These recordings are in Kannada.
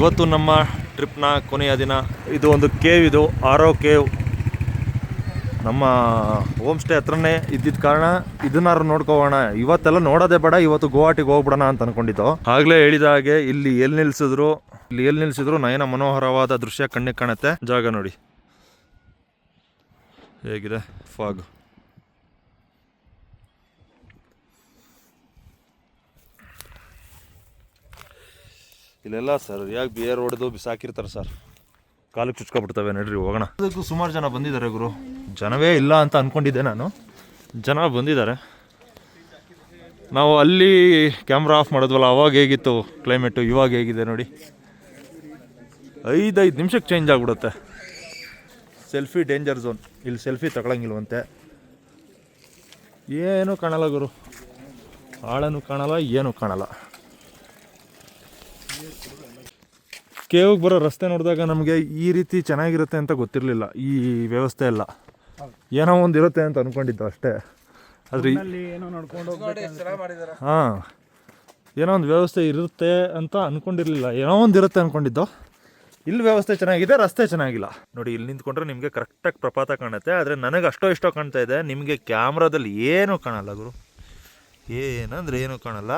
ಇವತ್ತು ನಮ್ಮ ಟ್ರಿಪ್ನ ಕೊನೆಯ ದಿನ. ಇದು ಒಂದು ಕೇವ್, ಇದು ಆರೋ ಕೇವ್. ನಮ್ಮ ಹೋಮ್ ಸ್ಟೇ ಹತ್ರನೇ ಇದ್ದಿದ್ದ ಕಾರಣ ಇದನ್ನಾರು ನೋಡ್ಕೋಬೋಣ. ಇವತ್ತೆಲ್ಲ ನೋಡೋದೇ ಬೇಡ, ಇವತ್ತು ಗುವಾಹಟಿಗೆ ಹೋಗ್ಬಿಡೋಣ ಅಂತ ಅನ್ಕೊಂಡಿದ್ದು. ಆಗಲೇ ಹೇಳಿದ ಹಾಗೆ ಇಲ್ಲಿ ಎಲ್ಲಿ ನಿಲ್ಸಿದ್ರು ನಯನ ಮನೋಹರವಾದ ದೃಶ್ಯ ಕಣ್ಣಿಗೆ ಕಾಣುತ್ತೆ. ಜಾಗ ನೋಡಿ ಹೇಗಿದೆ, ಫಾಗ್. ಇಲ್ಲೆಲ್ಲ ಸರ್ ಯಾಕೆ ಬಿಯರ್ ಹೊಡೆದು ಬಿಸಾಕಿರ್ತಾರೆ ಸರ್, ಕಾಲಿಗೆ ಚುಚ್ಕೊಬಿಡ್ತವೆ. ನಡ್ರಿ ಹೋಗೋಣ. ಅದಕ್ಕೂ ಸುಮಾರು ಜನ ಬಂದಿದ್ದಾರೆ ಗುರು. ಜನವೇ ಇಲ್ಲ ಅಂತ ಅಂದ್ಕೊಂಡಿದ್ದೆ ನಾನು, ಜನ ಬಂದಿದ್ದಾರೆ. ನಾವು ಅಲ್ಲಿ ಕ್ಯಾಮ್ರಾ ಆಫ್ ಮಾಡೋದ್ವಲ್ಲ, ಅವಾಗ ಹೇಗಿತ್ತು ಕ್ಲೈಮೇಟು, ಇವಾಗ ಹೇಗಿದೆ ನೋಡಿ. 5 ನಿಮಿಷಕ್ಕೆ ಚೇಂಜ್ ಆಗಿಬಿಡುತ್ತೆ. Selfie danger zone. ಇಲ್ಲಿ ಸೆಲ್ಫಿ ತಗೊಳಂಗಿಲ್ವಂತೆ. ಏನೂ ಕಾಣಲ್ಲ ಗುರು, ಆಳನೂ ಕಾಣಲ್ಲ, ಏನೂ ಕಾಣಲ್ಲ. ಕೇವ್ಗೆ ಬರೋ ರಸ್ತೆ ನೋಡಿದಾಗ ನಮಗೆ ಈ ರೀತಿ ಚೆನ್ನಾಗಿರುತ್ತೆ ಅಂತ ಗೊತ್ತಿರಲಿಲ್ಲ. ಈ ವ್ಯವಸ್ಥೆ ಎಲ್ಲ ಏನೋ ಒಂದು ಇರುತ್ತೆ ಅಂತ ಅಂದ್ಕೊಂಡಿದ್ದು ಅಷ್ಟೇ. ಆದರೆ ಹಾಂ, ಏನೋ ಒಂದು ವ್ಯವಸ್ಥೆ ಇರುತ್ತೆ ಅಂತ ಅಂದ್ಕೊಂಡಿರಲಿಲ್ಲ. ಏನೋ ಒಂದು ಇರುತ್ತೆ ಅಂದ್ಕೊಂಡಿದ್ದು. ಇಲ್ಲಿ ವ್ಯವಸ್ಥೆ ಚೆನ್ನಾಗಿದೆ, ರಸ್ತೆ ಚೆನ್ನಾಗಿಲ್ಲ. ನೋಡಿ, ಇಲ್ಲಿ ನಿಂತ್ಕೊಂಡ್ರೆ ನಿಮಗೆ ಕರೆಕ್ಟಾಗಿ ಪ್ರಪಾತ ಕಾಣುತ್ತೆ. ಆದರೆ ನನಗೆ ಇಷ್ಟೋ ಕಾಣ್ತಾ ಇದೆ. ನಿಮಗೆ ಕ್ಯಾಮ್ರಾದಲ್ಲಿ ಏನೂ ಕಾಣಲ್ಲ ಗುರು, ಏನಂದರೆ ಏನೂ ಕಾಣಲ್ಲ.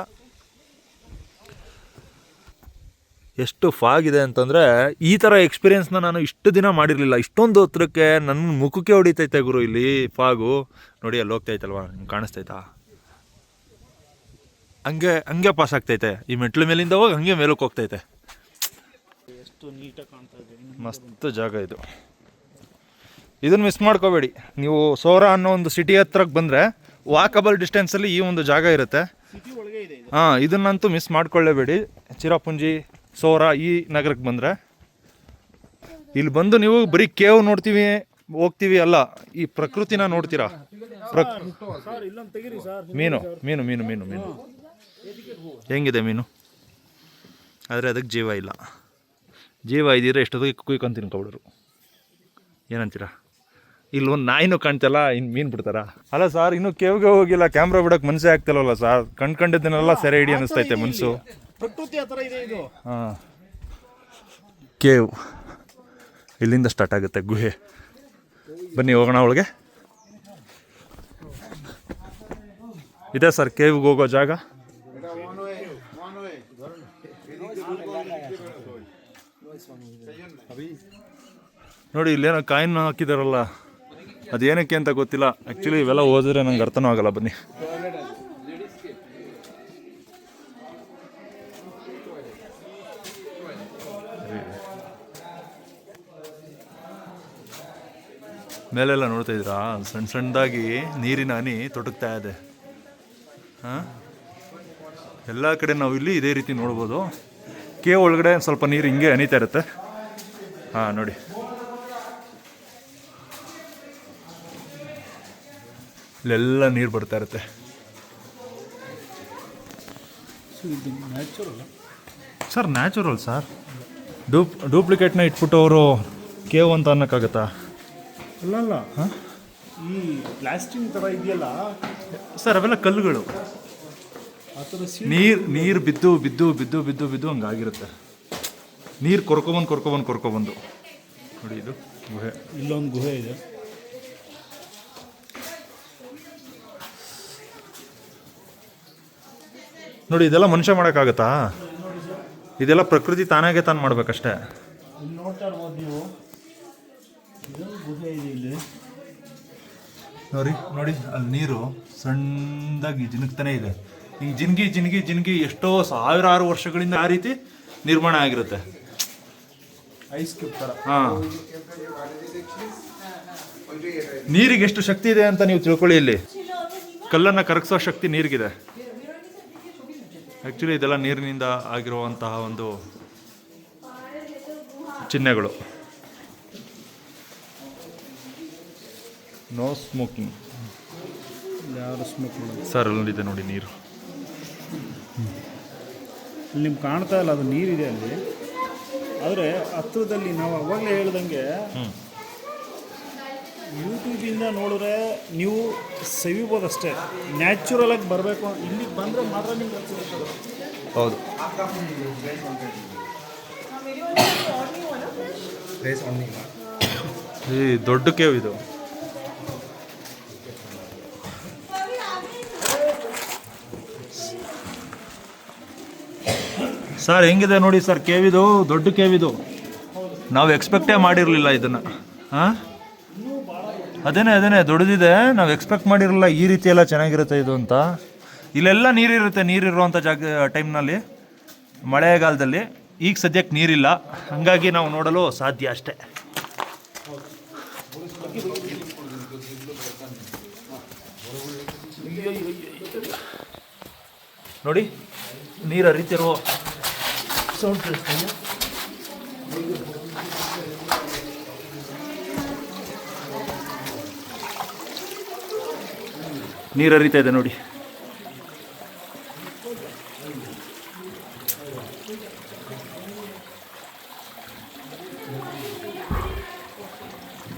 ಎಷ್ಟು ಫಾಗ್ ಇದೆ ಅಂತಂದರೆ, ಈ ಥರ ಎಕ್ಸ್ಪೀರಿಯೆನ್ಸ್ನ ನಾನು ಇಷ್ಟು ದಿನ ಮಾಡಿರಲಿಲ್ಲ. ಇಷ್ಟೊಂದು ಹತ್ರಕ್ಕೆ ನನ್ನ ಮುಖಕ್ಕೆ ಹೊಡಿತೈತೆ ಗುರು ಇಲ್ಲಿ ಫಾಗು. ನೋಡಿ ಅಲ್ಲಿ ಹೋಗ್ತೈತಲ್ವ, ನಿಮ್ಗೆ ಕಾಣಿಸ್ತೈತಾ? ಹಂಗೆ ಪಾಸ್ ಆಗ್ತೈತೆ. ಈ ಮೆಟ್ಲು ಮೇಲಿಂದ ಹೋಗಿ ಹಂಗೆ ಮೇಲಕ್ಕೆ ಹೋಗ್ತೈತೆ. ಎಷ್ಟು ನೀಟಾಗಿ ಕಾಣ್ತಾ ಇದೆ. ಮಸ್ತ್ ಜಾಗ ಇದು. ಇದನ್ನು ಮಿಸ್ ಮಾಡ್ಕೋಬೇಡಿ. ನೀವು ಸೋರಾ ಅನ್ನೋ ಒಂದು ಸಿಟಿ ಹತ್ರಕ್ಕೆ ಬಂದರೆ ವಾಕಬಲ್ ಡಿಸ್ಟೆನ್ಸಲ್ಲಿ ಈ ಒಂದು ಜಾಗ ಇರುತ್ತೆ. ಹಾಂ, ಇದನ್ನಂತೂ ಮಿಸ್ ಮಾಡ್ಕೊಳ್ಳೇಬೇಡಿ. ಚಿರಾಪುಂಜಿ, ಸೋರಾ ಈ ನಗರಕ್ಕೆ ಬಂದರೆ ಇಲ್ಲಿ ಬಂದು ನೀವು ಬರೀ ಕೇವ್ ಹೋಗ್ತೀವಿ ಅಲ್ಲ, ಈ ಪ್ರಕೃತಿನ ನೋಡ್ತೀರಾ. ಮೀನು ಮೀನು ಮೀನು ಮೀನು ಮೀನು ಹೆಂಗಿದೆ ಮೀನು, ಆದರೆ ಅದಕ್ಕೆ ಜೀವ ಇಲ್ಲ. ಜೀವ ಇದ್ದೀರ ಎಷ್ಟೊತ್ತಿಗೆ ಕುಯ್ಕೊಂಡು ತಿನ್ಕೊಬಿಡೋರು. ಏನಂತೀರಾ? ಇಲ್ಲಿ ಒಂದು ನಾಯಿನೂ ಕಾಣ್ತಲ್ಲ, ಇನ್ನು ಮೀನು ಬಿಡ್ತಾರ? ಅಲ್ಲ ಸರ್, ಇನ್ನೂ ಕೇವ್ಗೆ ಹೋಗಿಲ್ಲ, ಕ್ಯಾಮ್ರಾ ಬಿಡೋಕೆ ಮನಸ್ಸೇ ಆಗ್ತಿಲ್ಲವಲ್ಲ ಸರ್. ಕಂಡ್ಕೊಂಡಿದ್ದನ್ನೆಲ್ಲ ಸೆರೆ ಹಿಡಿ ಅನ್ನಿಸ್ತೈತೆ ಮನಸ್ಸು. ಪ್ರಕೃತಿ ಆ ಥರ ಇದೆ ಇದು. ಹಾಂ, ಕೇವ್ ಇಲ್ಲಿಂದ ಸ್ಟಾರ್ಟ್ ಆಗುತ್ತೆ, ಗುಹೆ. ಬನ್ನಿ ಹೋಗೋಣ ಒಳಗೆ. ಇದೆ ಸರ್ ಕೇವ್ಗೆ ಹೋಗೋ ಜಾಗ. ನೋಡಿ, ಇಲ್ಲೇನೋ ಕಾಯಿನ್ ಹಾಕಿದಾರಲ್ಲ, ಅದೇನಕ್ಕೆ ಅಂತ ಗೊತ್ತಿಲ್ಲ. ಆ್ಯಕ್ಚುಲಿ ಇವೆಲ್ಲ ಓದಿದ್ರೆ ನಂಗೆ ಅರ್ಥನೂ ಆಗಲ್ಲ. ಬನ್ನಿ. ಮೇಲೆಲ್ಲ ನೋಡ್ತಾ ಇದ್ದೀರಾ, ಸಣ್ಣದಾಗಿ ನೀರಿನ ಹನಿ ತೊಡಗ್ತಾ ಇದೆ. ಹಾಂ, ಎಲ್ಲ ಕಡೆ ನಾವು ಇಲ್ಲಿ ಇದೇ ರೀತಿ ನೋಡ್ಬೋದು. ಕೇವ್ ಒಳಗಡೆ ಸ್ವಲ್ಪ ನೀರು ಹಿಂಗೆ ಹನಿತಾ ಇರುತ್ತೆ. ಹಾಂ ನೋಡಿ, ಇಲ್ಲೆಲ್ಲ ನೀರು ಬರ್ತಾ ಇರುತ್ತೆ. Sir natural sir. ಡೂಪ್ಲಿಕೇಟ್ನ ಇಟ್ಬಿಟ್ಟು ಅವರು ಕೇವ್ ಅಂತ ಅನ್ನೋಕ್ಕಾಗತ್ತಾ? ಅಲ್ಲ, ಈ ಪ್ಲಾಸ್ಟಿಕ್ ಥರ ಇದೆಯಲ್ಲ ಸರ್, ಅವೆಲ್ಲ ಕಲ್ಲುಗಳು. ನೀರು ಬಿದ್ದು ಬಿದ್ದು ಬಿದ್ದು ಬಿದ್ದು ಬಿದ್ದು ಹಂಗಾಗಿರುತ್ತೆ. ನೀರು ಕೊರ್ಕೊಬಂದು ನೋಡಿ. ಇದು ಗುಹೆ. ಇಲ್ಲೊಂದು ಗುಹೆ ಇದೆ. ನೋಡಿ, ಇದೆಲ್ಲ ಮನುಷ್ಯ ಮಾಡೋಕ್ಕಾಗತ್ತಾ? ಇದೆಲ್ಲ ಪ್ರಕೃತಿ ತಾನಾಗೆ ತಾನು ಮಾಡ್ಬೇಕಷ್ಟೇ. ಇಲ್ಲಿ ನೋಡ್ತಾ ಇರ್ಬೋದು ನೀವು, ಇದೊಂದು ಗುಹೆ ಇದೆ ಇಲ್ಲಿ. ನೋಡಿ ಅಲ್ಲಿ ನೀರು ಸಣ್ಣದಾಗಿ ಜಿನುಗ್ತಾನೆ ಇದೆ. ಹಿಂಗೆ ಜಿನ್ಗಿ ಎಷ್ಟೋ ಸಾವಿರಾರು ವರ್ಷಗಳಿಂದ ಆ ರೀತಿ ನಿರ್ಮಾಣ ಆಗಿರುತ್ತೆ. ಐಸ್ ಕ್ಯೂಬ್ ಥರ. ಹಾಂ, ನೀರಿಗೆ ಎಷ್ಟು ಶಕ್ತಿ ಇದೆ ಅಂತ ನೀವು ತಿಳ್ಕೊಳ್ಳಿ. ಇಲ್ಲಿ ಕಲ್ಲನ್ನು ಕರಗಿಸೋ ಶಕ್ತಿ ನೀರಿಗಿದೆ. ಆ್ಯಕ್ಚುಲಿ ಇದೆಲ್ಲ ನೀರಿನಿಂದ ಆಗಿರುವಂತಹ ಒಂದು ಚಿಹ್ನೆಗಳು. No smoking. ಯಾರು ಸ್ಮೋಕ್ ಮಾಡೋದು ಸರ್? ಅಲ್ಲಿದೆ ನೋಡಿ ನೀರು. ಇಲ್ಲಿ ನಿಮ್ಗೆ ಕಾಣ್ತಾ ಇಲ್ಲ, ಅದು ನೀರಿದೆ ಅಲ್ಲಿ. ಆದರೆ ಹತ್ರದಲ್ಲಿ ನಾವು ಅವಾಗಲೇ ಹೇಳ್ದಂಗೆ ಯೂಟ್ಯೂಬಿಂದ ನೋಡಿದ್ರೆ ನೀವು ಸವಿಬೋದಷ್ಟೇ. ನ್ಯಾಚುರಲಾಗಿ ಬರಬೇಕು, ಇಲ್ಲಿಗೆ ಬಂದರೆ ಮಾತ್ರ ನಿಮ್ಗೆ ಹೌದು. ಈ ದೊಡ್ಡ ಕೇವ್ ಇದು. ಸರ್ ಹೆಂಗಿದೆ ನೋಡಿ ಸರ್ ಕೇವ್ ಇದು, ದೊಡ್ಡ ಕೇವ್ ಇದು. ನಾವು ಎಕ್ಸ್ಪೆಕ್ಟೇ ಮಾಡಿರಲಿಲ್ಲ ಇದನ್ನು. ಹಾಂ, ಅದೇನೇ ದೊಡ್ಡದಿದೆ. ನಾವು ಎಕ್ಸ್ಪೆಕ್ಟ್ ಮಾಡಿರಲಿಲ್ಲ ಈ ರೀತಿ ಎಲ್ಲ ಚೆನ್ನಾಗಿರುತ್ತೆ ಇದು ಅಂತ. ಇಲ್ಲೆಲ್ಲ ನೀರಿರುತ್ತೆ, ನೀರಿರುವಂಥ ಟೈಮ್ನಲ್ಲಿ, ಮಳೆಗಾಲದಲ್ಲಿ. ಈಗ ಸದ್ಯಕ್ಕೆ ನೀರಿಲ್ಲ, ಹಾಗಾಗಿ ನಾವು ನೋಡಲು ಸಾಧ್ಯ ಅಷ್ಟೇ. ನೋಡಿ ನೀರು ಹರಿತಿರೋ ಸೌಂಡ್ ಕೇಳಿಸ್ತಾ ಇದೆ. ನೀರು ಹರಿತಾ ಇದೆ ನೋಡಿ.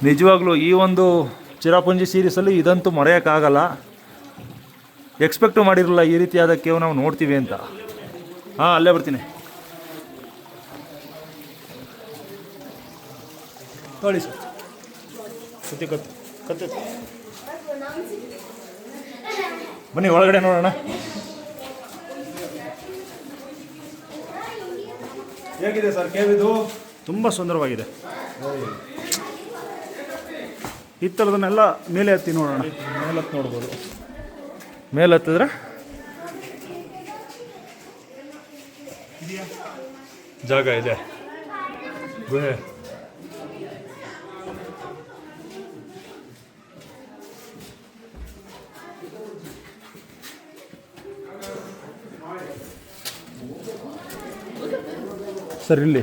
ನಿಜವಾಗ್ಲೂ ಈ ಒಂದು ಚಿರಾಪುಂಜಿ ಸೀರೀಸಲ್ಲಿ ಇದಂತೂ ಮರೆಯೋಕ್ಕಾಗಲ್ಲ. ಎಕ್ಸ್ಪೆಕ್ಟು ಮಾಡಿರಲಿಲ್ಲ ಈ ರೀತಿಯಾದ ಕೇವ್ ನಾವು ನೋಡ್ತೀವಿ ಅಂತ. ಹಾಂ, ಅಲ್ಲೇ ಬರ್ತೀನಿ ನೋಡಿ ಸರ್. ಕತ್ತೆ ಬನ್ನಿ ಒಳಗಡೆ ನೋಡೋಣ. ಹೇಗಿದೆ ಸರ್ ಕೇವ್ ಇದು? ತುಂಬ ಸುಂದರವಾಗಿದೆ. ಹಿತ್ತಲದನ್ನೆಲ್ಲ ಮೇಲೆ ಹತ್ತಿ ನೋಡೋಣ. ಮೇಲತ್ತು ನೋಡ್ಬೋದು. ಮೇಲೆ ಹತ್ತಿದ್ರೆ ಜಾಗ ಇದೆ, ಗುಹೆ. ಸರ್ ಇಲ್ಲಿ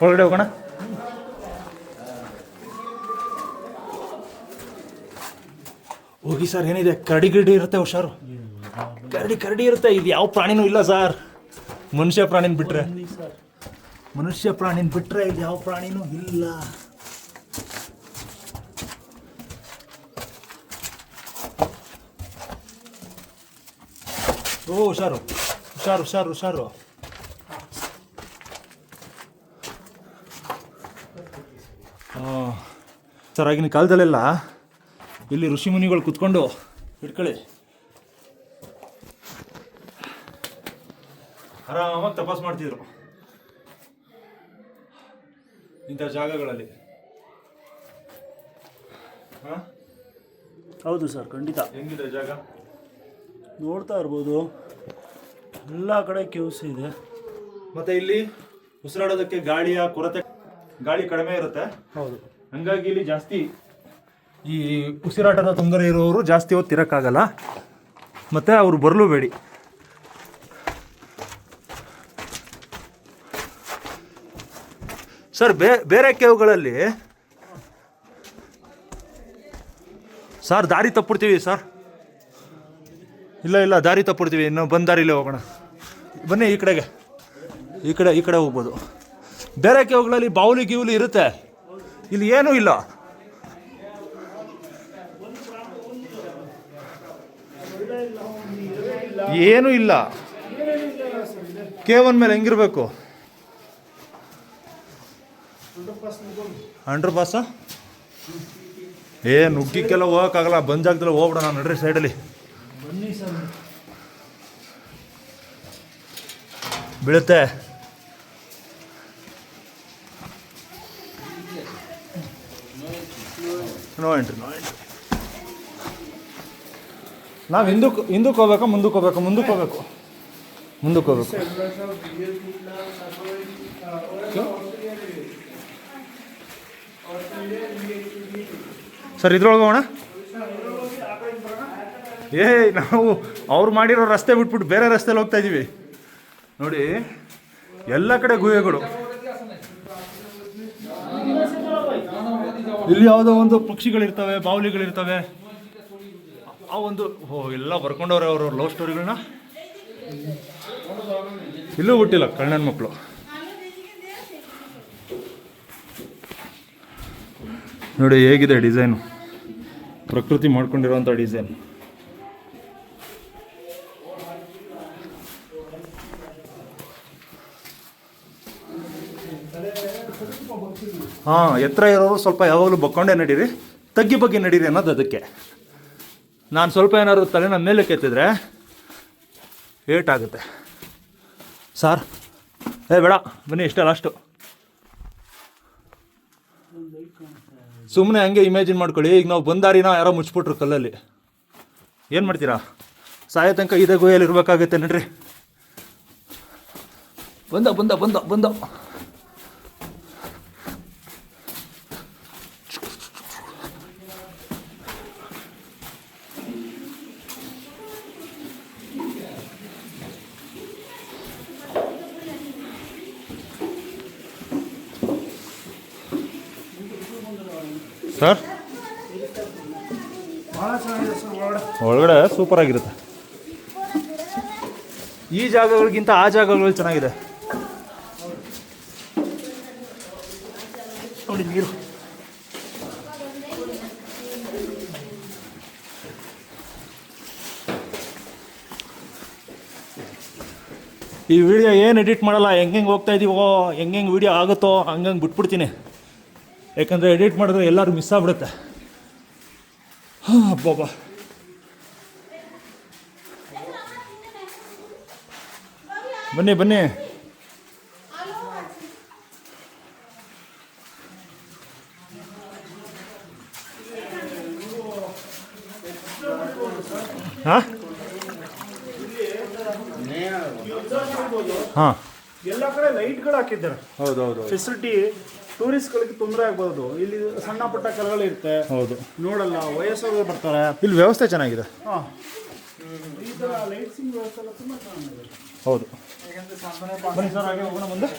ಒಳಗಡೆ ಹೋಗೋಣ. ಹೋಗಿ ಸರ್. ಏನಿದೆ? ಕರಡಿ ಇರುತ್ತೆ, ಹುಷಾರು. ಕರಡಿ ಇರುತ್ತೆ. ಇದು ಯಾವ ಪ್ರಾಣಿನೂ ಇಲ್ಲ ಸರ್, ಮನುಷ್ಯ ಪ್ರಾಣಿನ ಬಿಟ್ರೆ. ಇದು ಯಾವ ಪ್ರಾಣಿನೂ ಇಲ್ಲ. ಓ ಹುಷಾರು. ಸರ್, ಆಗಿನ ಕಾಲದಲ್ಲೆಲ್ಲ ಇಲ್ಲಿ ಋಷಿ ಮುನಿಗಳು ಕುತ್ಕೊಂಡು ಇಟ್ಕೊಳ್ಳಿ ಆರಾಮಾಗಿ ತಪಾಸ್ ಮಾಡ್ತಿದ್ರು ಇಂಥ ಜಾಗಗಳಲ್ಲಿ. ಹಾಂ, ಹೌದು ಸರ್, ಖಂಡಿತ. ಹೆಂಗಿದೆ ಜಾಗ? ನೋಡ್ತಾ ಇರ್ಬೋದು, ಎಲ್ಲ ಕಡೆ ಕೇವ್ಸ್ ಇದೆ. ಮತ್ತೆ ಇಲ್ಲಿ ಉಸಿರಾಡೋದಕ್ಕೆ ಗಾಳಿಯ ಕೊರತೆ, ಗಾಳಿ ಕಡಿಮೆ ಇರುತ್ತೆ. ಹೌದು, ಹಂಗಾಗಿ ಇಲ್ಲಿ ಜಾಸ್ತಿ ಈ ಉಸಿರಾಟದ ತೊಂದರೆ ಇರೋರು ಜಾಸ್ತಿ ಹೊತ್ತು ಇರೋಕ್ಕಾಗಲ್ಲ, ಮತ್ತು ಅವರು ಬರಲೂಬೇಡಿ. ಸರ್, ಬೇರೆ ಕೇವ್ಗಳಲ್ಲಿ ಸರ್ ದಾರಿ ತಪ್ಪಿಡ್ತೀವಿ ಸರ್. ಇಲ್ಲ ದಾರಿ ತಪ್ಪಿಡ್ತೀವಿ. ಇನ್ನು ಬಂದು ದಾರಿಲೇ ಹೋಗೋಣ. ಬನ್ನಿ ಈ ಕಡೆ ಹೋಗ್ಬೋದು. ಬೇರೆ ಕೇವ್ಗಳಲ್ಲಿ ಬಾವುಲಿ ಗಿವುಲಿ ಇರುತ್ತೆ, ಇಲ್ಲಿ ಏನೂ ಇಲ್ಲ. ಏನೂ ಇಲ್ಲ. ಕೇವ್ ಅಂದಮೇಲೆ ಹೆಂಗಿರ್ಬೇಕು? ಅಂಡರ್ ಪಾಸ ನುಗ್ಗಿಕ್ಕೆಲ್ಲ ಹೋಗೋಕ್ಕಾಗಲ್ಲ. ಬಂದ್ ಜಾಗದಲ್ಲಿ ಹೋಗ್ಬಿಡೋಣ. ನಡ್ರಿ ಸೈಡಲ್ಲಿ ಬನ್ನಿ ಸರ್. ಬೀಳುತ್ತೆ. No entry. ನಾವು ಹಿಂದಕ್ಕೆ ಹೋಗ್ಬೇಕಾ ಮುಂದಕ್ಕೆ ಹೋಗ್ಬೇಕು? ಮುಂದಕ್ಕೆ ಹೋಗ್ಬೇಕು. ಸರ್, ಇದ್ರೊಳಗೆ ಹೋಗೋಣ. ನಾವು ಅವ್ರು ಮಾಡಿರೋ ರಸ್ತೆ ಬಿಟ್ಬಿಟ್ಟು ಬೇರೆ ರಸ್ತೆಯಲ್ಲಿ ಹೋಗ್ತಾ ಇದ್ದೀವಿ ನೋಡಿ. ಎಲ್ಲ ಕಡೆ ಗುಹೆಗಳು. ಇಲ್ಲಿ ಯಾವುದೋ ಒಂದು ಪಕ್ಷಿಗಳಿರ್ತವೆ, ಬಾವಲಿಗಳಿರ್ತವೆ. ಆ ಒಂದು ಎಲ್ಲ ಬರ್ಕೊಂಡವ್ರೆ ಅವ್ರವ್ರ ಲವ್ ಸ್ಟೋರಿಗಳನ್ನ. ಇಲ್ಲೂ ಹುಟ್ಟಿಲ್ಲ ಕಣ್ಣನ ಮಕ್ಕಳು. ನೋಡಿ ಹೇಗಿದೆ ಡಿಸೈನು, ಪ್ರಕೃತಿ ಮಾಡ್ಕೊಂಡಿರೋಂಥ ಡಿಸೈನ್. ಹಾಂ, ಎತ್ತರ ಇರೋರು ಸ್ವಲ್ಪ ಯಾವಾಗಲೂ ಬಕ್ಕೊಂಡೇ ನಡೀರಿ, ತಗ್ಗಿ ಬಗ್ಗೆ ನಡೀರಿ ಅನ್ನೋದು ಅದಕ್ಕೆ. ನಾನು ಸ್ವಲ್ಪ ಏನಾದ್ರು ತಲೆನ ಮೇಲೆ ಕೆತ್ತಿದ್ರೆ ಏಟಾಗುತ್ತೆ. ಸಾರ್ ಬೇಡ ಬನ್ನಿ, ಇಷ್ಟೇ ಲಾಸ್ಟು. ಸುಮ್ಮನೆ ಹಂಗೆ ಇಮ್ಯಾಜಿನ್ ಮಾಡ್ಕೊಳ್ಳಿ, ಈಗ ನಾವು ಬಂದಾರಿನ ಯಾರೋ ಮುಚ್ಚಿಬಿಟ್ರು ಕಲ್ಲಲ್ಲಿ, ಏನು ಮಾಡ್ತೀರಾ? ಸಾಯೋ ತನಕ ಇದೇ ಗುಹೆಯಲ್ಲಿ ಇರಬೇಕಾಗತ್ತೆ ನಡ್ರಿ. ಬಂದ ಬಂದ ಬಂದ ಬಂದ ಸರ್. ಒಳಗಡೆ ಸೂಪರ್ ಆಗಿರುತ್ತೆ. ಈ ಜಾಗಗಳಿಗಿಂತ ಆ ಜಾಗಗಳು ಚೆನ್ನಾಗಿದೆ ನೋಡಿ. ನೀರು ಈ ವಿಡಿಯೋ ಏನು ಎಡಿಟ್ ಮಾಡಲ್ಲ, ಹೆಂಗೆ ಹೋಗ್ತಾ ಇದೀವೋ, ಹೆಂಗೆ ವಿಡಿಯೋ ಆಗುತ್ತೋ ಹಂಗಂಗೆ ಬಿಟ್ಬಿಡ್ತೀನಿ. ಯಾಕಂದರೆ ಎಡಿಟ್ ಮಾಡಿದ್ರೆ ಎಲ್ಲರೂ ಮಿಸ್ ಆಗ್ಬಿಡುತ್ತೆ. ಹಾಂ, ಅಬ್ಬಬ್ಬ. ಬನ್ನಿ ಬನ್ನಿ. ಹಾಂ ಹಾಂ, ಎಲ್ಲ ಕಡೆ ಲೈಟ್ಗಳು ಹಾಕಿದ್ದಾರೆ. ಹೌದೌದು. ಫೆಸಿಲಿಟಿ ಟೂರಿಸ್ಟ್ಗಳಿಗೆ ತೊಂದರೆ ಆಗ್ಬೋದು. ಇಲ್ಲಿ ಸಣ್ಣ ಪುಟ್ಟ ಕಲಗಳಿರುತ್ತೆ, ಹೌದು, ನೋಡಲ್ಲ, ವಯಸ್ಸಾದ್ರು ಬರ್ತಾರೆ. ಇಲ್ಲಿ ವ್ಯವಸ್ಥೆ ಚೆನ್ನಾಗಿದೆ. ಹಾಂ, ಈ ಥರ ಲೈಟ್ಸಿಂಗ್ ವ್ಯವಸ್ಥೆ ಎಲ್ಲ ತುಂಬ ಚೆನ್ನಾಗಿದೆ. ಹೌದು. ಬನ್ನಿ ಸರ್, ಹಾಗೆ ಹೋಗೋಣ ಮುಂದೆ.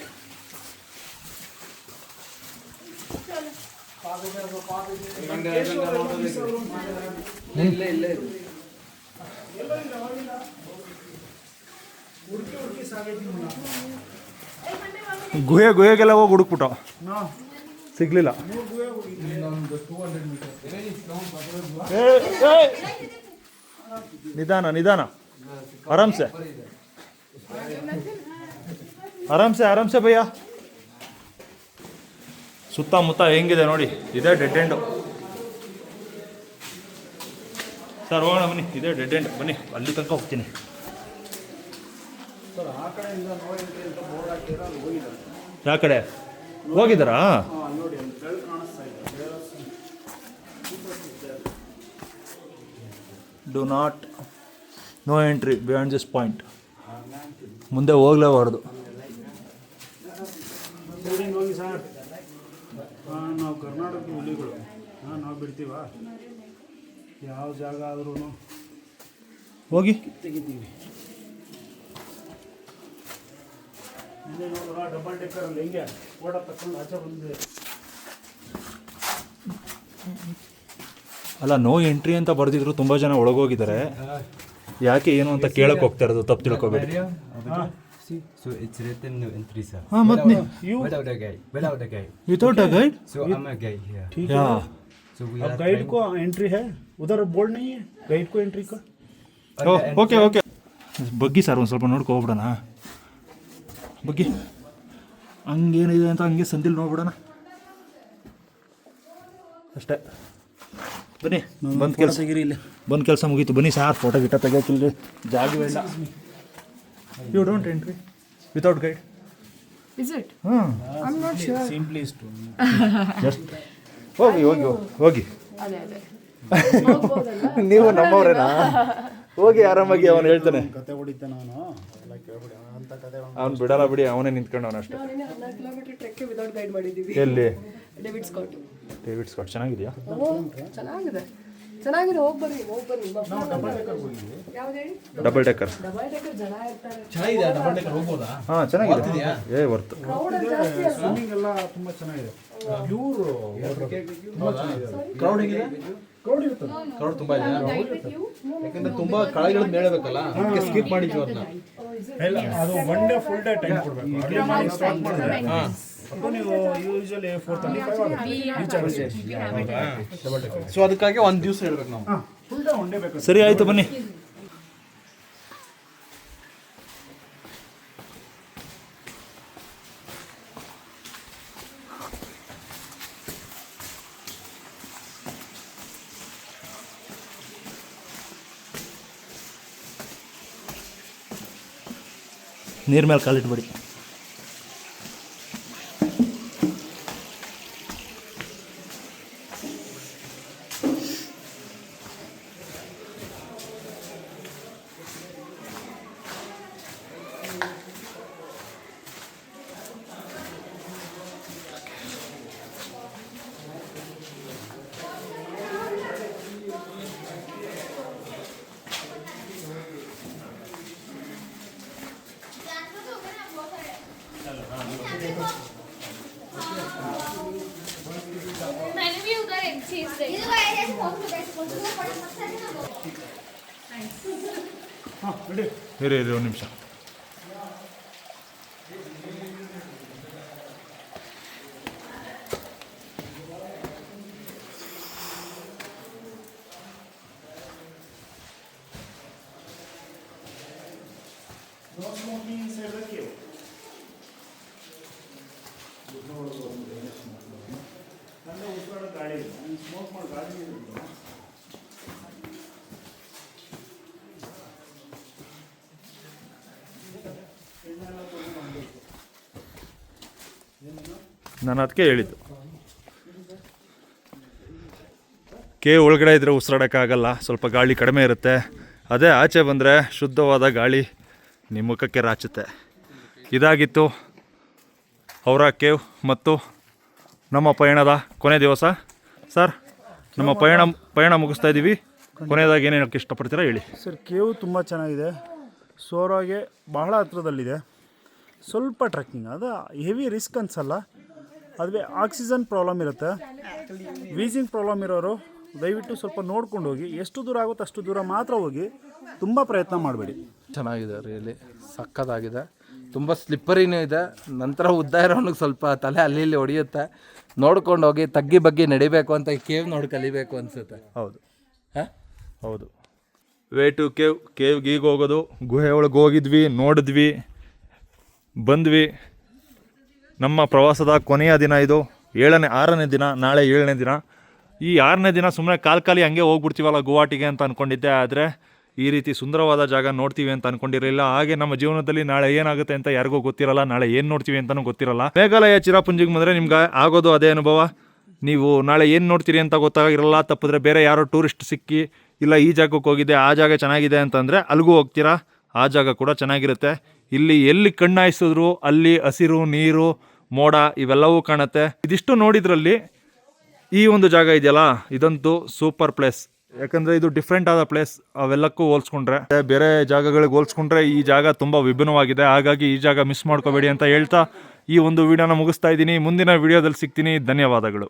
ಗುಹೆಗೆಲ್ಲ ಹೋಗಿ ಹುಡುಕ್ಬಿಟ್ಟು ಸಿಗ್ಲಿಲ್ಲ. ನಿಧಾನ ನಿಧಾನ, ಆರಾಮ್ಸೆ ಆರಾಮ್ಸೆ ಆರಾಮ್ಸೆ ಭಯ್ಯ. ಸುತ್ತಮುತ್ತ ಹೆಂಗಿದೆ ನೋಡಿ, ಇದೇ ಡೆಡ್ ಎಂಡು. ಸರ್ ಹೋಗೋಣ ಬನ್ನಿ, ಇದೇ ಡೆಡ್ ಎಂಡ್. ಬನ್ನಿ, ಅಲ್ಲಿ ತನಕ ಹೋಗ್ತೀನಿ. ಸರ್, ಆ ಕಡೆಯಿಂದ ನೋಡಿ ಅಂತ ಬೋರ್ಡ್ ಹಾಕಿದ್ರೆ ಅಲ್ಲಿ ಹೋಗಿದ್ದಾರೆ. ಯಾವ ಕಡೆ ಹೋಗಿದ್ದಾರಾ? ನೋಡಿ, ಅಲ್ಲಿ ಬೆಳಕು ಕಾಣಿಸ್ತಾ ಇದೆ. Do not no entry beyond this point. ಮುಂದೆ ಹೋಗ್ಲೇಬಾರ್ದು. ಹೋಗಿ ಸರ್, ನಾವು ಕರ್ನಾಟಕದ ಹುಲಿಗಳು, ನಾವು ಬಿಡ್ತೀವ? ಯಾವ ಜಾಗ ಆದ್ರೂ ಹೋಗಿ ತೆಗಿತೀವಿ. ಹಿಂದೆ ನೋಡ್ರ ಡಬಲ್ ಡೆಕ್ಕರಲ್ಲಿ ಹೆಂಗೆ ಓಡ ತಕೊಂಡು ಆಚೆ ಬಂದಿದೆ. ಅಲ್ಲ, ನೋ ಎಂಟ್ರಿ ಅಂತ ಬರೆದಿದ್ರು, ತುಂಬ ಜನ ಒಳಗೋಗಿದ್ದಾರೆ. ಯಾಕೆ ಏನು ಅಂತ ಕೇಳಕ್ಕೆ ಹೋಗ್ತಾ ಇರೋದು, ತಪ್ಪು ತಿಳ್ಕೊಬೇಡಿ. So it's written no entry, sir. ಹಾಂ, ಮತ್ತೆ Without a guide. Without a guide. Without a guide? So I'm a guide here. ठीक या है, So we अब are गाइड trying- को एंट्री है, उधर बोर्ड नहीं है गाइड को एंट्री का. Okay okay. ಬಗ್ಗಿ ಸರ್, ಒಂದು ಸ್ವಲ್ಪ ನೋಡ್ಕೊ ಹೋಗ್ಬಿಡೋಣ. ಬಗ್ಗಿ, ಹಂಗೇನಿದೆ ಅಂತ ಹಂಗೆ ಸಂದಿಲ್ ನೋಡ್ಬಿಡೋಣ ಅಷ್ಟೇ. ಬನ್ನಿ, ಬಂದು ಕೆಲಸ ಬಂದು ಕೆಲಸ ಮುಗೀತು. ಬನ್ನಿ ಸಾರ್, ಫೋಟೋ ಗಿಟ ತೆಗಿಯೋಕ್ಕಿಲ್ಲ, ಜಾಗವಿಲ್ಲ. You don't entry without guide. Is it? ಹಾಂ, I'm not sure. Simply is to just ಹೋಗಿ ಹೋಗಿ ಹೋಗಿ. ಅದೇ ಹೋಗ್ಬೋದಲ್ಲ? ನೀವು ನಮ್ಮವ್ರೇನಾ? ಹೋಗಿ ಆರಾಮಾಗಿ, ಅವನು ಹೇಳ್ತಾನೆ. ಕತೆ ಹೊಡಿತಾನೆ ಅವನು, ಎಲ್ಲ ಕೇಳ್ಬಿಡಿ ಅಂತ ಕತೆ. ಅವ್ನು ಬಿಡಲ್ಲ ಬಿಡಿ, ಅವನೇ ನಿಂತ್ಕೊಂಡು ಅವನು ಅಷ್ಟೇ. ನಾವು 14 ಕಿಲೋಮೀಟರ್ ಟ್ರೆಕ್ಗೆ ವಿದೌಟ್ ಗೈಡ್ ಮಾಡಿದ್ದೀವಿ. ಎಲ್ಲಿ? David Scott. ಡೇವಿಡ್ ಸ್ಕಾಟ್ ಚೆನ್ನಾಗಿದೆಯಾ? ಚೆನ್ನಾಗಿದೆ, ಚೆನ್ನಾಗಿದೆ. ಹೋಗಿ ಬನ್ನಿ. ಯಾವ್ದು ಹೇಳಿ? Double decker. ಡಬಲ್ ಡೆಕ್ಕರ್ ಜನ ಇರ್ತಾರೆ. ಹಾಂ, ಚೆನ್ನಾಗಿದೆ. ಏ ವರ್ತ್. ಕ್ರೌಡ್ ಜಾಸ್ತಿ ಅಲ್ವಾ? ಸ್ವಿಮ್ಮಿಂಗ್ ಎಲ್ಲ ತುಂಬ ಚೆನ್ನಾಗಿದೆ. ಪ್ಯೂರ್ ಕ್ರೌಡ್ ಹೆಂಗಿದೆ? ಕ್ರೌಡ್ ಇರ್ತದೆ. ಕ್ರೌಡ್ ತುಂಬಾ ಇದೆ. ಯಾಕಂದ್ರೆ ತುಂಬಾ ಕಳೆಗಳು ಮೇಳಬೇಕಲ್ಲ, ಅದಕ್ಕೆ ಸ್ಕಿಪ್ ಮಾಡಿದ್ವಿ ಅದನ್ನ. ಇಲ್ಲ, ಅದು one day full day time ಕೊಡಬೇಕು. ಅರ್ಲಿ ಮಾರ್ನಿಂಗ್ ಸ್ಟಾರ್ಟ್ ಮಾಡಿದ್ರೆ ಅದು ನೀವು ಯೂಶಲಿ 4:35 ಸೊ ಅದಕ್ಕಾಗಿ ಒಂದು ದಿವಸ ಹೇಳ್ಬೇಕು ನಾವು. ಫುಲ್ ಡೇ ಒನ್ ಡೇ ಬೇಕು. ಸರಿ ಆಯಿತು, ಬನ್ನಿ. ನೀರ್ ಮೇಲೆ ಕಾಲಿಟ್ಬಿಡಿ. मैंने भी उधर एक चीज देखी। ಹಾಂ ರೆಡಿ. ಇರಿ ಒಂದು ನಿಮಿಷ. No smoking inside the cave. ನನ್ನ ಉಸಿರಾಡೋ ಗಾಳಿ ಇದೆ, ನೀನು ಸ್ಮೋಕ್ ಮಾಡಿ ಗಾಳಿ ಇರುತ್ತೆ. ನಾನು ಅದಕ್ಕೆ ಹೇಳಿದ್ದು, ಕೇವ್ ಒಳಗಡೆ ಇದ್ದರೆ ಉಸಿರಾಡೋಕ್ಕಾಗಲ್ಲ, ಸ್ವಲ್ಪ ಗಾಳಿ ಕಡಿಮೆ ಇರುತ್ತೆ. ಅದೇ ಆಚೆ ಬಂದರೆ ಶುದ್ಧವಾದ ಗಾಳಿ ನಿಮ್ಮ ಮುಖಕ್ಕೆ ರಾಚುತ್ತೆ. ಇದಾಗಿತ್ತು ಔರಾ ಕೇವ್ ಮತ್ತು ನಮ್ಮ ಪಯಣದ ಕೊನೆ ದಿವಸ. ಸರ್, ನಮ್ಮ ಪಯಣ ಮುಗಿಸ್ತಾ ಇದ್ದೀವಿ. ಕೊನೆಯದಾಗಿ ಏನೇನು ಹೇಳೋಕ್ಕೆ ಇಷ್ಟಪಡ್ತೀರಾ ಹೇಳಿ. ಸರ್, ಕೇವ್ ತುಂಬ ಚೆನ್ನಾಗಿದೆ. ಸೋರಾಗೆ ಬಹಳ ಹತ್ರದಲ್ಲಿದೆ. ಸ್ವಲ್ಪ ಟ್ರೆಕ್ಕಿಂಗ್, ಅದು ಹೆವಿ ರಿಸ್ಕ್ ಅನಿಸಲ್ಲ. ಅದುವೇ ಆಕ್ಸಿಜನ್ ಪ್ರಾಬ್ಲಮ್ ಇರುತ್ತೆ. ವೀಸಿಂಗ್ ಪ್ರಾಬ್ಲಮ್ ಇರೋರು ದಯವಿಟ್ಟು ಸ್ವಲ್ಪ ನೋಡ್ಕೊಂಡು ಹೋಗಿ. ಎಷ್ಟು ದೂರ ಆಗುತ್ತೋ ಅಷ್ಟು ದೂರ ಮಾತ್ರ ಹೋಗಿ, ತುಂಬ ಪ್ರಯತ್ನ ಮಾಡಬೇಡಿ. ಚೆನ್ನಾಗಿದೆ, ರಿಯಲಿ ಸಕ್ಕತ್ತಾಗಿದೆ. ತುಂಬ ಸ್ಲಿಪ್ಪರಿನೂ ಇದೆ. ನಂತರ ಉದ್ದ ಇರೋನಿಗೆ ಸ್ವಲ್ಪ ತಲೆ ಅಲ್ಲಿ ಇಲ್ಲಿ ಹೊಡೆಯುತ್ತೆ. ನೋಡ್ಕೊಂಡು ಹೋಗಿ ತಗ್ಗಿ ಬಗ್ಗಿ ನಡಿಬೇಕು ಅಂತ ಈ ಕೇವ್ ನೋಡಿ ಕಲಿಬೇಕು ಅನಿಸುತ್ತೆ. ಹೌದು ಹಾಂ, ಹೌದು. ವೇ ಟು ಕೇವ್ಗೆ ಈಗ ಹೋಗೋದು. ಗುಹೆ ಒಳಗೆ ಹೋಗಿದ್ವಿ, ನೋಡಿದ್ವಿ, ಬಂದ್ವಿ. ನಮ್ಮ ಪ್ರವಾಸದ ಕೊನೆಯ ದಿನ ಇದು. 6ನೇ ದಿನ. ನಾಳೆ 7ನೇ ದಿನ. ಈ 6ನೇ ದಿನ ಸುಮ್ಮನೆ ಖಾಲಿ ಹಂಗೆ ಹೋಗ್ಬಿಡ್ತೀವಲ್ಲ ಗುವಾಹಟಿಗೆ ಅಂತ ಅಂದ್ಕೊಂಡಿದ್ದೆ. ಆದರೆ ಈ ರೀತಿ ಸುಂದರವಾದ ಜಾಗ ನೋಡ್ತೀವಿ ಅಂತ ಅಂದ್ಕೊಂಡಿರಲಿಲ್ಲ. ಹಾಗೆ ನಮ್ಮ ಜೀವನದಲ್ಲಿ ನಾಳೆ ಏನಾಗುತ್ತೆ ಅಂತ ಯಾರಿಗೂ ಗೊತ್ತಿರಲ್ಲ, ನಾಳೆ ಏನು ನೋಡ್ತೀವಿ ಅಂತಲೂ ಗೊತ್ತಿರಲ್ಲ. ಮೇಘಾಲಯ ಚಿರಾಪುಂಜಿಗೆ ಬಂದರೆ ನಿಮ್ಗೆ ಆಗೋದು ಅದೇ ಅನುಭವ. ನೀವು ನಾಳೆ ಏನು ನೋಡ್ತೀರಿ ಅಂತ ಗೊತ್ತಾಗಿರಲ್ಲ. ತಪ್ಪಿದ್ರೆ ಬೇರೆ ಯಾರೋ ಟೂರಿಸ್ಟ್ ಸಿಕ್ಕಿ ಇಲ್ಲ ಈ ಜಾಗಕ್ಕೆ ಹೋಗಿದ್ದೆ, ಆ ಜಾಗ ಚೆನ್ನಾಗಿದೆ ಅಂತಂದರೆ ಅಲ್ಲಿಗೂ ಹೋಗ್ತೀರಾ. ಆ ಜಾಗ ಕೂಡ ಚೆನ್ನಾಗಿರುತ್ತೆ. ಇಲ್ಲಿ ಎಲ್ಲಿ ಕಣ್ಣಾಯಿಸಿದ್ರು ಅಲ್ಲಿ ಹಸಿರು, ನೀರು, ಮೋಡ ಇವೆಲ್ಲವೂ ಕಾಣುತ್ತೆ. ಇದಿಷ್ಟು ನೋಡಿದ್ರಲ್ಲಿ ಈ ಒಂದು ಜಾಗ ಇದೆಯಲ್ಲ, ಇದಂತೂ ಸೂಪರ್ ಪ್ಲೇಸ್. ಯಾಕಂದರೆ ಇದು ಡಿಫ್ರೆಂಟ್ ಆದ ಪ್ಲೇಸ್. ಅವೆಲ್ಲಕ್ಕೂ ಹೋಲಿಸ್ಕೊಂಡ್ರೆ, ಬೇರೆ ಜಾಗಗಳಿಗೆ ಹೋಲಿಸ್ಕೊಂಡ್ರೆ ಈ ಜಾಗ ತುಂಬ ವಿಭಿನ್ನವಾಗಿದೆ. ಹಾಗಾಗಿ ಈ ಜಾಗ ಮಿಸ್ ಮಾಡ್ಕೋಬೇಡಿ ಅಂತ ಹೇಳ್ತಾ ಈ ಒಂದು ವಿಡಿಯೋನ ಮುಗಿಸ್ತಾ ಇದ್ದೀನಿ. ಮುಂದಿನ ವಿಡಿಯೋದಲ್ಲಿ ಸಿಗ್ತೀನಿ. ಧನ್ಯವಾದಗಳು.